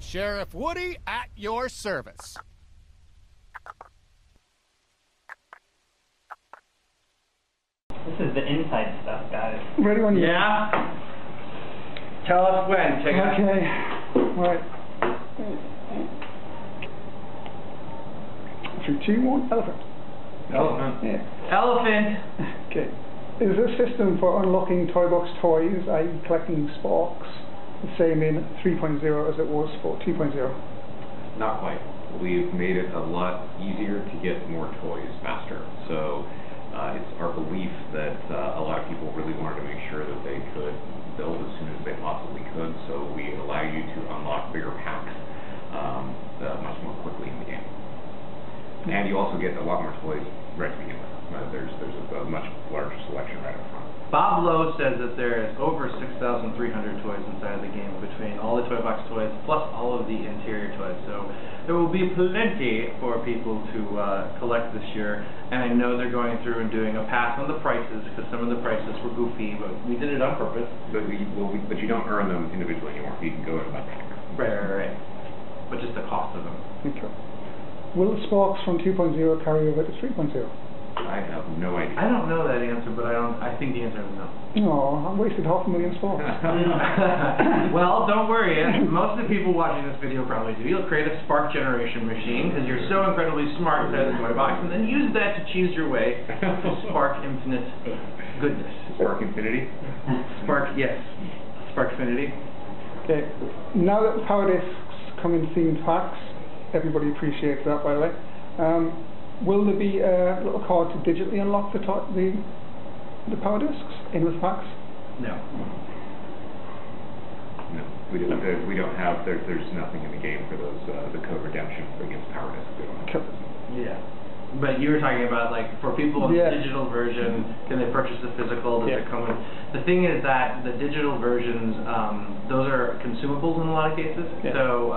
Sheriff Woody at your service. This is the inside stuff, guys. Ready when you... Yeah? Tell us when. Check it out. Okay. Right. 3, 2, 1. Elephant. Elephant. Yeah. Elephant. Okay. Is this system for unlocking Toy Box toys, i.e. collecting sparks, the same in 3.0 as it was for 2.0? Not quite. We've made it a lot easier to get more toys faster. So it's our belief that a lot of people really wanted to make sure that they could build as soon as they possibly could. So we allow you to unlock bigger packs much more quickly in the game. And you also get a lot more toys right to begin with. There's a much larger selection right up front. Bob Lowe says that there is over 6,300 toys inside of the game between all the Toy Box toys plus all of the interior toys. So there will be plenty for people to collect this year. And I know they're going through and doing a pass on the prices because some of the prices were goofy, but we did it on purpose. But you don't earn them individually anymore. You can go in by pack. Right. But just the cost of them. Okay. Will the sparks from 2.0 carry over to 3.0? I have no idea. I don't know that answer, but I think the answer is no. Oh, I wasted 500,000 sparks. Well, don't worry. Most of the people watching this video probably do. You'll create a spark generation machine because you're so incredibly smart inside the Toy Box, and then use that to choose your way to spark infinite goodness. Spark Infinity? Spark, yes. Sparkfinity. Okay. Now that the power discs come in themed packs, everybody appreciates that, by the way. Will there be a little card to digitally unlock the power discs in with packs? No. No, we don't have. There's nothing in the game for those the code redemption against power discs. We don't have. Yeah. But you were talking about, like, for people in the digital version, can they purchase the physical? Does it come with... The thing is that the digital versions, those are consumables in a lot of cases. Yeah. So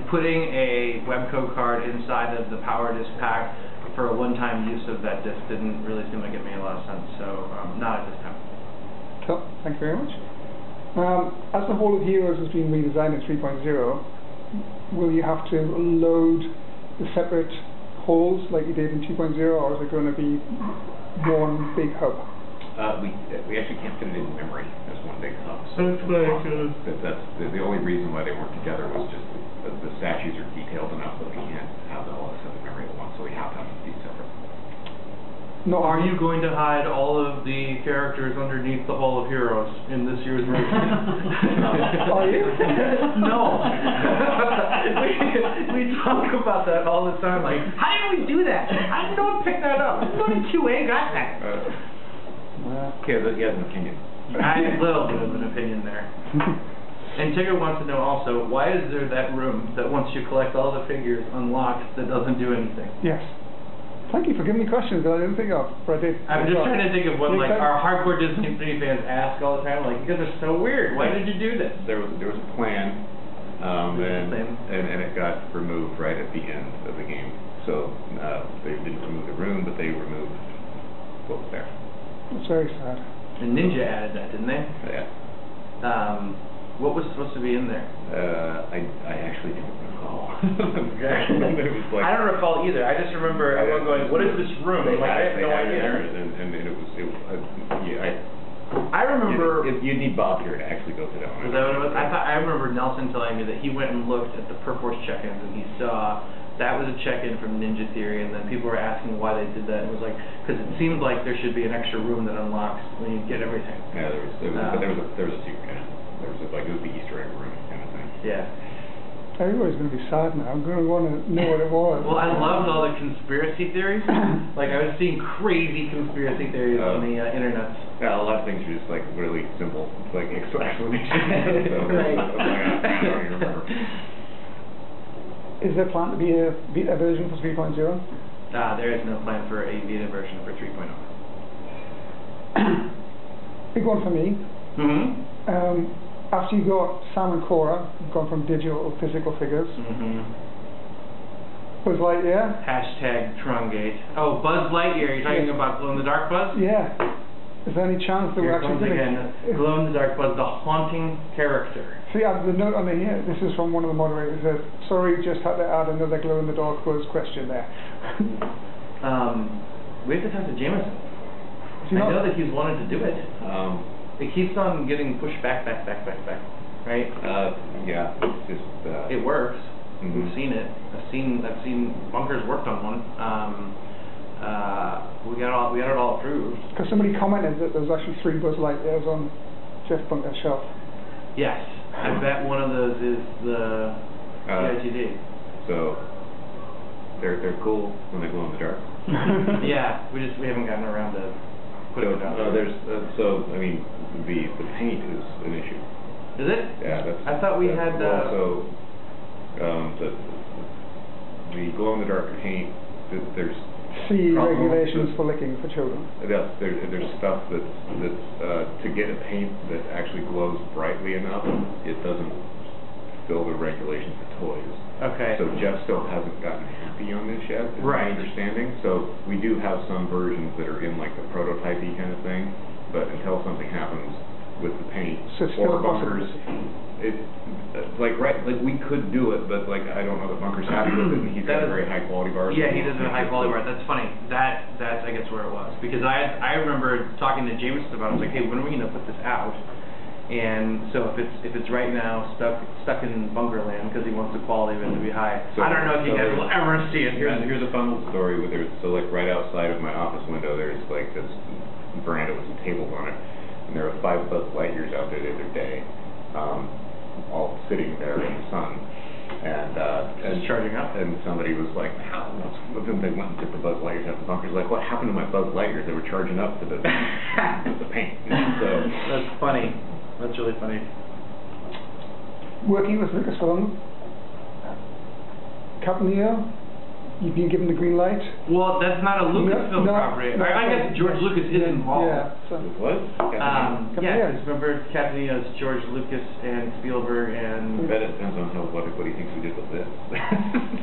putting a Webco card inside of the power disc pack for a one-time use of that disc didn't really seem like it made a lot of sense. So not at this time. Cool. Thank you very much. As the Hall of Heroes has been redesigned in 3.0, will you have to load the separate halls like you did in 2.0, or is it going to be one big hub? We actually can't fit it in memory as one big hub. So that's the only reason why they weren't together was just the statues are detailed enough that we can't have all this stuff in memory at once, so we have to have these separate. No, are you going to hide all of the characters underneath the Hall of Heroes in this year's version? Are you? No. we talk about that all the time. Like, how did we do that? I didn't know to pick that up. Nobody 2A got that. Okay, but he has an opinion. I have a little bit of an opinion there. And Tigger wants to know also, why is there that room that once you collect all the figures unlocks that doesn't do anything? Yes. Thank you for giving me questions that I didn't think of, but I did. I'm just trying to think of what like our hardcore Disney fans ask all the time, like, you guys are so weird. Why did you do this? There was a plan, and it got removed right at the end of the game. So they didn't remove the room, but they removed what was there. That's very sad. And Ninja added that, didn't they? Yeah. What was supposed to be in there? I actually didn't recall. It was like, I don't recall either. I just remember everyone going, "What is this room?" Like, I have no idea. And it was I remember. You need Bob here to actually go through that one. Was that what it was? I remember Nelson telling me that he went and looked at the Perforce check-ins and he saw that was a check-in from Ninja Theory, and then people were asking why they did that. And it was like, because it seemed like there should be an extra room that unlocks when you get everything. Yeah, there was a secret. There was it was the Easter egg room kind of thing. Yeah. Everybody's going to be sad now. I'm going to want to know what it was. Well, I loved all the conspiracy theories. Like, I was seeing crazy conspiracy theories on the internet. Yeah, a lot of things are just like really simple, like explanations. Right. I don't even remember. Is there planned to be a beta version for 3.0? There is no plan for a beta version for 3.0. Big one for me. After you got Sam and Cora, you've gone from digital to physical figures. Buzz Lightyear. #Trungate. Oh, Buzz Lightyear. You're talking about glow-in-the-dark Buzz? Yeah. Is there any chance that we're Here comes actually again. Glow in the dark was the haunting character. See, I have the note on the here. This is from one of the moderators. Sorry, just had to add another glow in the dark buzz question there. We have to talk to Jameson. I know that he's wanted to do it. It keeps on getting pushed back, right? Yeah, it's just It works. Mhm. We've seen it. I've seen Bunkers worked on one. We got it all approved. Because somebody commented that there was actually 3 Buzz Lightyears on Jeff Bunker's shelf. Yes, I bet one of those is the IGD. So they're cool when they glow in the dark. Yeah, we haven't gotten around to putting it out. There's I mean the paint is an issue. Is it? Yeah, that's. I thought we had. Also, the glow in the dark paint. There's CE regulations for licking for children. There's stuff that's to get a paint that actually glows brightly enough, it doesn't fill the regulations for toys. Okay. So Jeff still hasn't gotten happy on this yet, is my understanding. So we do have some versions that are in like the prototype-y kind of thing, but until something happens with the paint or Bunkers, like we could do it, but like I don't know that Bunker's happy with it. And he's got a very high quality bar. Yeah, he does have a high quality bar. That's funny. That's I guess where it was, because I remember talking to Jameson about it. I was like, hey, when are we gonna put this out? And so if it's right now stuck in Bunkerland because he wants the quality of it to be high. So, I don't know if you guys will ever see it. Here's a fun little story with it. So like right outside of my office window, there's like this veranda with some tables on it, and there were 5 Buzz Lightyears out there the other day, all sitting there in the sun, and charging up. And somebody was like, "How?" Then they went and took the Buzz Lightyears out of the Bunkers. Like, what happened to my Buzz Lightyears? They were charging up to the paint. So that's funny. That's really funny. Working with Lucasfilm, Captain Neo, you've been given the green light. Well, that's not a Lucasfilm property. I guess George Lucas is involved. Yeah. So. What? Yeah, because remember Captain Neo's George Lucas and Spielberg and. I bet it depends on what he thinks we did with this.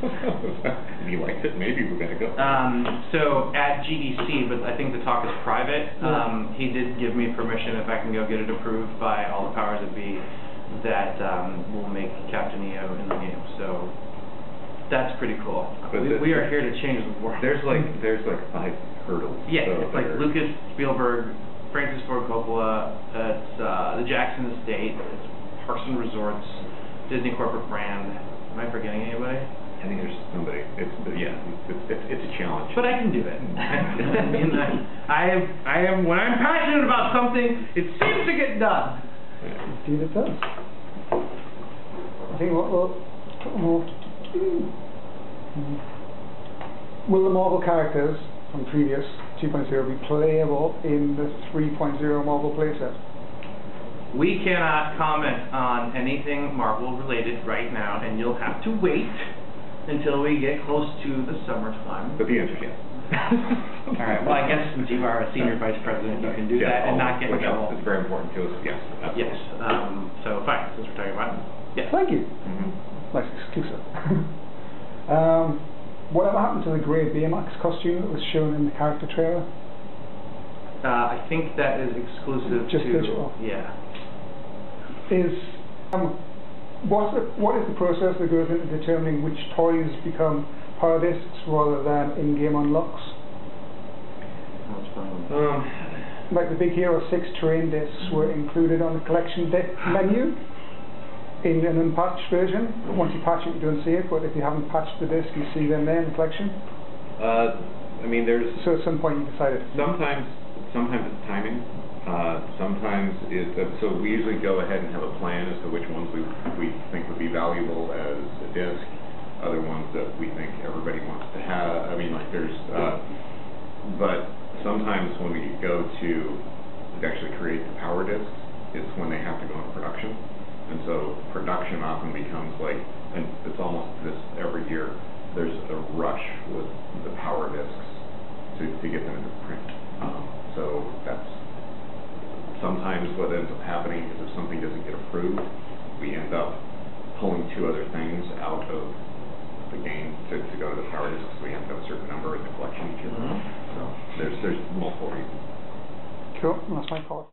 If he likes it, maybe we're gonna go. So at GDC, but I think the talk is private. He did give me permission if I can go get it approved by all the powers that be that will make Captain Neo in the game. So. That's pretty cool. We are here to change the world. There's like 5 hurdles. Yeah, so it's like Lucas, Spielberg, Francis Ford Coppola, it's the Jackson Estate, it's Parks and Resorts, Disney corporate brand. Am I forgetting anybody? I think there's somebody. It's a challenge. But I can do it. I am when I'm passionate about something, it seems to get done. Indeed, it does. I think will the Marvel characters from previous 2.0 be playable in the 3.0 Marvel playset? We cannot comment on anything Marvel related right now, and you'll have to wait until we get close to the summertime. But the answer is yes. Alright, well I guess since you are a senior vice president, you can do that and not get in trouble. It's very important to us, yes. Absolutely. Yes, so fine, since we're talking about it. Yes. Thank you. Nice excuse. Whatever happened to the grey Baymax costume that was shown in the character trailer? I think that is exclusive Just to... digital? Yeah. What is the process that goes into determining which toys become power discs rather than in-game unlocks? Like the Big Hero 6 terrain discs were included on the collection menu in an unpatched version. Once you patch it, you don't see it, but if you haven't patched the disc, you see them there in the collection. I mean, there's... So at some point you decided... Sometimes it's timing. Sometimes so we usually go ahead and have a plan as to which ones we think would be valuable as a disc, other ones that we think everybody wants to have. I mean, like there's... but sometimes when we go to actually create the power discs, it's when they have to go into production. And so production often becomes like, and it's almost this every year, there's a rush with the power discs to get them into print. So that's sometimes what ends up happening is if something doesn't get approved, we end up pulling 2 other things out of the game to go to the power discs. So we have to have a certain number in the collection each year. So there's multiple reasons. Cool, that's my call.